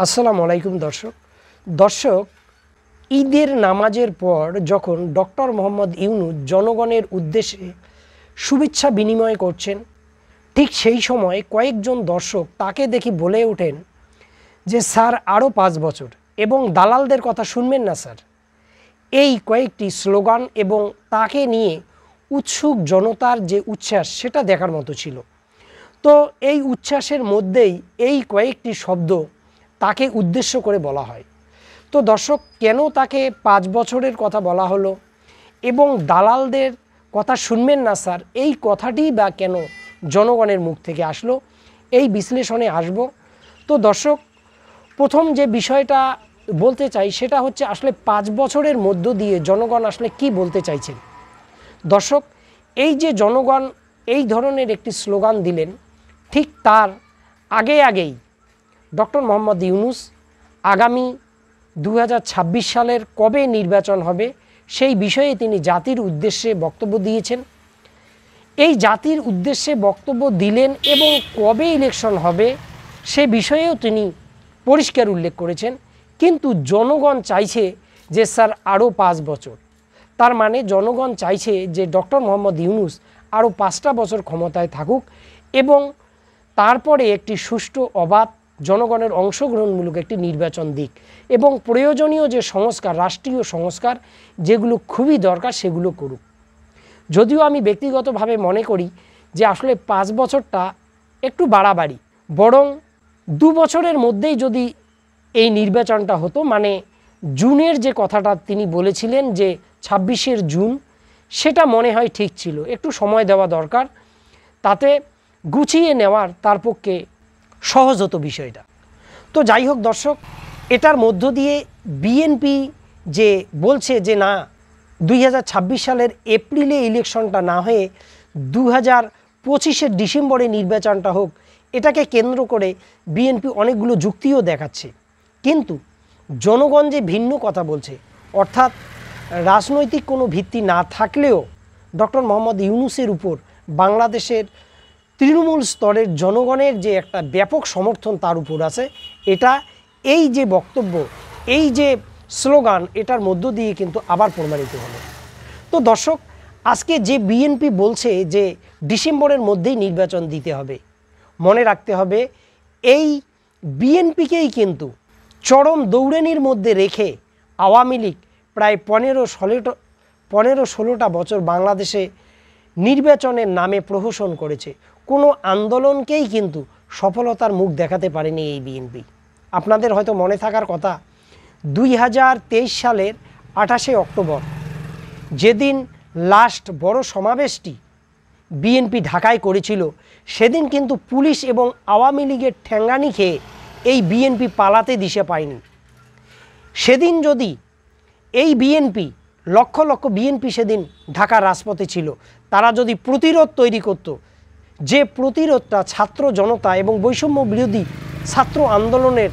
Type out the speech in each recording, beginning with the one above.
আসসালামু আলাইকুম দর্শক ঈদের নামাজের পর যখন ডক্টর মোহাম্মদ ইউনূস জনগণের উদ্দেশ্যে শুভেচ্ছা বিনিময় করছেন, ঠিক সেই সময় কয়েকজন দর্শক তাকে দেখে বলে ওঠেন যে স্যার আরও 5 বছর এবং দালালদের কথা শুনবেন না স্যার। এই কয়েকটি স্লোগান এবং তাকে নিয়ে উৎসুক জনতার যে উচ্ছ্বাস সেটা দেখার মতো ছিল। তো এই উচ্ছ্বাসের মধ্যেই এই কয়েকটি শব্দ তাকে উদ্দেশ্য করে বলা হয়। তো দর্শক, কেন তাকে 5 বছরের কথা বলা হলো এবং দালালদের কথা শুনবেন না স্যার, এই কথাটি বা কেন জনগণের মুখ থেকে আসলো, এই বিশ্লেষণে আসব। তো দর্শক, প্রথম যে বিষয়টা বলতে চাই সেটা হচ্ছে আসলে 5 বছরের মধ্য দিয়ে জনগণ আসলে কি বলতে চাইছেন। দর্শক, এই যে জনগণ এই ধরনের একটি স্লোগান দিলেন, ঠিক তার আগেই ডক্টর মোহাম্মদ ইউনূস আগামী 2026 সালের কবে নির্বাচন হবে সেই বিষয়ে তিনি জাতির উদ্দেশ্যে বক্তব্য দিয়েছেন। এই জাতির উদ্দেশ্যে বক্তব্য দিলেন এবং কবে ইলেকশন হবে সে বিষয়েও তিনি পরিষ্কার উল্লেখ করেছেন। কিন্তু জনগণ চাইছে যে স্যার আরও 5 বছর। তার মানে জনগণ চাইছে যে ডক্টর মোহাম্মদ ইউনূস আরও 5টা বছর ক্ষমতায় থাকুক এবং তারপরে একটি সুষ্ঠু অবাধ জনগণের অংশগ্রহণমূলক একটি নির্বাচন দিক এবং প্রয়োজনীয় যে সংস্কার, রাষ্ট্রীয় সংস্কার যেগুলো খুবই দরকার সেগুলো করুক। যদিও আমি ব্যক্তিগতভাবে মনে করি যে আসলে 5 বছরটা একটু বাড়াবাড়ি, বরং 2 বছরের মধ্যেই যদি এই নির্বাচনটা হতো, মানে জুনের যে কথাটা তিনি বলেছিলেন যে 26শে জুন, সেটা মনে হয় ঠিক ছিল। একটু সময় দেওয়া দরকার, তাতে গুছিয়ে নেওয়ার তার পক্ষে সহজ হতো বিষয়টা। তো যাই হোক দর্শক, এটার মধ্য দিয়ে বিএনপি যে বলছে যে না 2026 সালের এপ্রিলে ইলেকশনটা না হয়ে 2025 ডিসেম্বরে নির্বাচনটা হোক, এটাকে কেন্দ্র করে বিএনপি অনেকগুলো যুক্তিও দেখাচ্ছে। কিন্তু জনগণ যে ভিন্ন কথা বলছে, অর্থাৎ রাজনৈতিক কোনো ভিত্তি না থাকলেও ডক্টর মোহাম্মদ ইউনূসের উপর বাংলাদেশের তৃণমূল স্তরের জনগণের যে একটা ব্যাপক সমর্থন তার উপর আছে, এটা এই যে বক্তব্য, এই যে স্লোগান, এটার মধ্য দিয়ে কিন্তু আবার প্রমাণিত হলো। তো দর্শক, আজকে যে বিএনপি বলছে যে ডিসেম্বরের মধ্যেই নির্বাচন দিতে হবে, মনে রাখতে হবে এই বিএনপিকেই কিন্তু চরম দৌড়ানির মধ্যে রেখে আওয়ামী লীগ প্রায় 15-16টা বছর বাংলাদেশে নির্বাচনের নামে প্রহসন করেছে। কোনো আন্দোলনকেই কিন্তু সফলতার মুখ দেখাতে পারেনি এই বিএনপি। আপনাদের হয়তো মনে থাকার কথা, 2023 সালের 28শে অক্টোবর যেদিন লাস্ট বড় সমাবেশটি বিএনপি ঢাকায় করেছিল, সেদিন কিন্তু পুলিশ এবং আওয়ামী লীগের ঠ্যাঙ্গানি খেয়ে এই বিএনপি পালাতে দিশে পায়নি। সেদিন যদি এই বিএনপি, লক্ষ লক্ষ বিএনপি সেদিন ঢাকার রাজপথে ছিল, তারা যদি প্রতিরোধ তৈরি করত, যে প্রতিরোধটা ছাত্র জনতা এবং বৈষম্য বিরোধী ছাত্র আন্দোলনের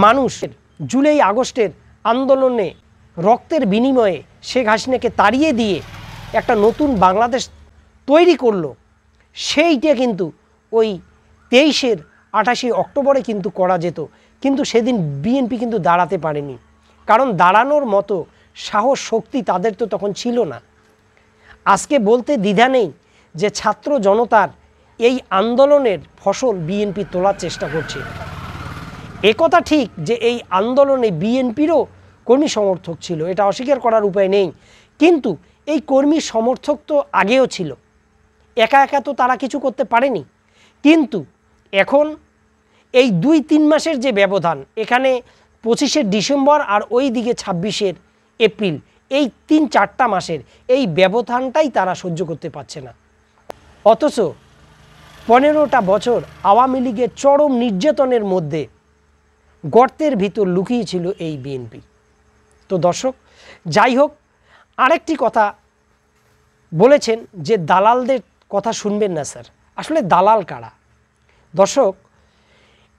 মানুষের জুলাই আগস্টের আন্দোলনে রক্তের বিনিময়ে শেখ হাসিনাকে তাড়িয়ে দিয়ে একটা নতুন বাংলাদেশ তৈরি করলো, সেইটা কিন্তু ওই 28শে অক্টোবরে কিন্তু করা যেত। কিন্তু সেদিন বিএনপি কিন্তু দাঁড়াতে পারেনি, কারণ দাঁড়ানোর মতো সাহস শক্তি তাদের তো তখন ছিল না। আজকে বলতে দ্বিধা নেই যে ছাত্র জনতার এই আন্দোলনের ফসল বিএনপি তোলার চেষ্টা করছে। একথা ঠিক যে এই আন্দোলনে বিএনপিরও কর্মী সমর্থক ছিল, এটা অস্বীকার করার উপায় নেই। কিন্তু এই কর্মী সমর্থক তো আগেও ছিল, একা একা তো তারা কিছু করতে পারেনি। কিন্তু এখন এই 2-3 মাসের যে ব্যবধান, এখানে 25শে ডিসেম্বর আর ওই দিকে 26শে এপ্রিল, এই 3-4টা মাসের এই ব্যবধানটাই তারা সহ্য করতে পারছে না। অথচ 15টা বছর আওয়ামী লীগের চরম নির্যাতনের মধ্যে গর্তের ভিতর লুকিয়ে ছিল এই বিএনপি। তো দর্শক, যাই হোক, আরেকটি কথা বলেছেন যে দালালদের কথা শুনবেন না স্যার। আসলে দালাল কারা? দর্শক,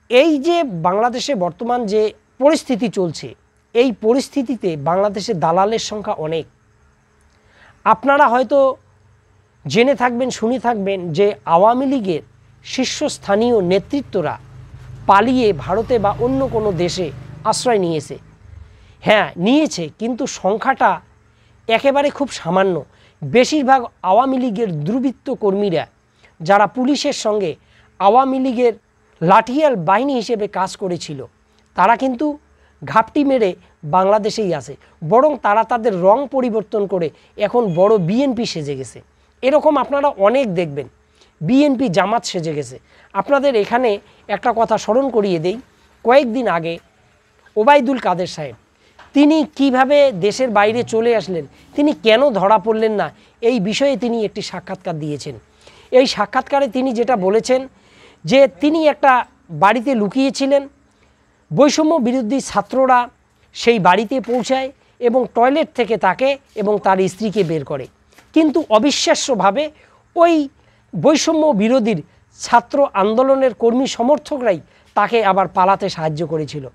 এই যে বাংলাদেশে বর্তমান যে পরিস্থিতি চলছে, এই পরিস্থিতিতে বাংলাদেশে দালালের সংখ্যা অনেক। আপনারা হয়তো জেনে থাকবেন, শুনে থাকবেন যে আওয়ামী লীগের শীর্ষস্থানীয় নেতৃত্বরা পালিয়ে ভারতে বা অন্য কোনো দেশে আশ্রয় নিয়েছে। হ্যাঁ নিয়েছে, কিন্তু সংখ্যাটা একেবারে খুব সামান্য। বেশিরভাগ আওয়ামী লীগের দুর্বৃত্ত কর্মীরা যারা পুলিশের সঙ্গে আওয়ামী লীগের লাঠিয়াল বাহিনী হিসেবে কাজ করেছিল, তারা কিন্তু ঘাপটি মেরে বাংলাদেশেই আছে। বরং তারা তাদের রং পরিবর্তন করে এখন বড় বিএনপি সেজে গেছে। এরকম আপনারা অনেক দেখবেন, বিএনপি জামাত সেজে গেছে। আপনাদের এখানে একটা কথা স্মরণ করিয়ে দেই, কয়েকদিন আগে ওবায়দুল কাদের সাহেব তিনি কিভাবে দেশের বাইরে চলে আসলেন, তিনি কেন ধরা পড়লেন না, এই বিষয়ে তিনি একটি সাক্ষাৎকার দিয়েছেন। এই সাক্ষাৎকারে তিনি যেটা বলেছেন যে তিনি একটা বাড়িতে লুকিয়েছিলেন, বৈষম্য বিরোধী ছাত্ররা সেই বাড়িতে পৌঁছায় এবং টয়লেট থেকে তাকে এবং তার স্ত্রীকে বের করে। কিন্তু অবিশ্বাস্যভাবে ওই বৈষম্য বিরোধীর ছাত্র আন্দোলনের কর্মী সমর্থকরাই তাকে আবার পালাতে সাহায্য করেছিল।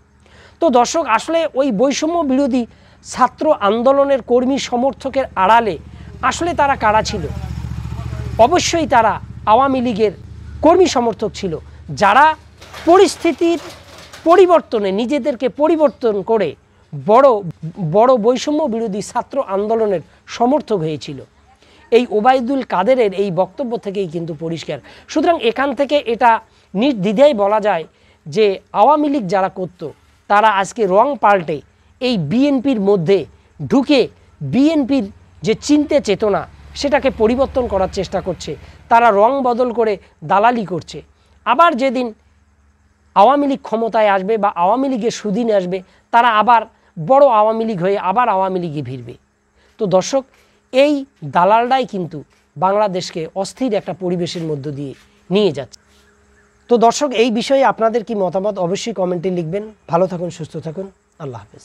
তো দর্শক, আসলে ওই বৈষম্য বিরোধী ছাত্র আন্দোলনের কর্মী সমর্থকের আড়ালে আসলে তারা কারা ছিল? অবশ্যই তারা আওয়ামী লীগের কর্মী সমর্থক ছিল, যারা পরিস্থিতির পরিবর্তনে নিজেদেরকে পরিবর্তন করে বড় বড় বৈষম্য বিরোধী ছাত্র আন্দোলনের সমর্থক হয়েছিল। এই ওবায়দুল কাদেরের এই বক্তব্য থেকেই কিন্তু পরিষ্কার। সুতরাং এখান থেকে এটা নির্দ্বিধায় বলা যায় যে আওয়ামী লীগ যারা করত, তারা আজকে রং পাল্টে এই বিএনপির মধ্যে ঢুকে বিএনপির যে চিন্তা চেতনা সেটাকে পরিবর্তন করার চেষ্টা করছে। তারা রং বদল করে দালালি করছে। আবার যেদিন আওয়ামী লীগ ক্ষমতায় আসবে বা আওয়ামী লীগের সুদিন আসবে, তারা আবার বড় আওয়ামী লীগ হয়ে আবার আওয়ামী লীগে ভিড়বে। তো দর্শক, এই দালালরাই কিন্তু বাংলাদেশকে অস্থির একটা পরিবেশের মধ্য দিয়ে নিয়ে যাচ্ছে। তো দর্শক, এই বিষয়ে আপনাদের কি মতামত অবশ্যই কমেন্টে লিখবেন। ভালো থাকুন, সুস্থ থাকুন, আল্লাহ হাফেজ।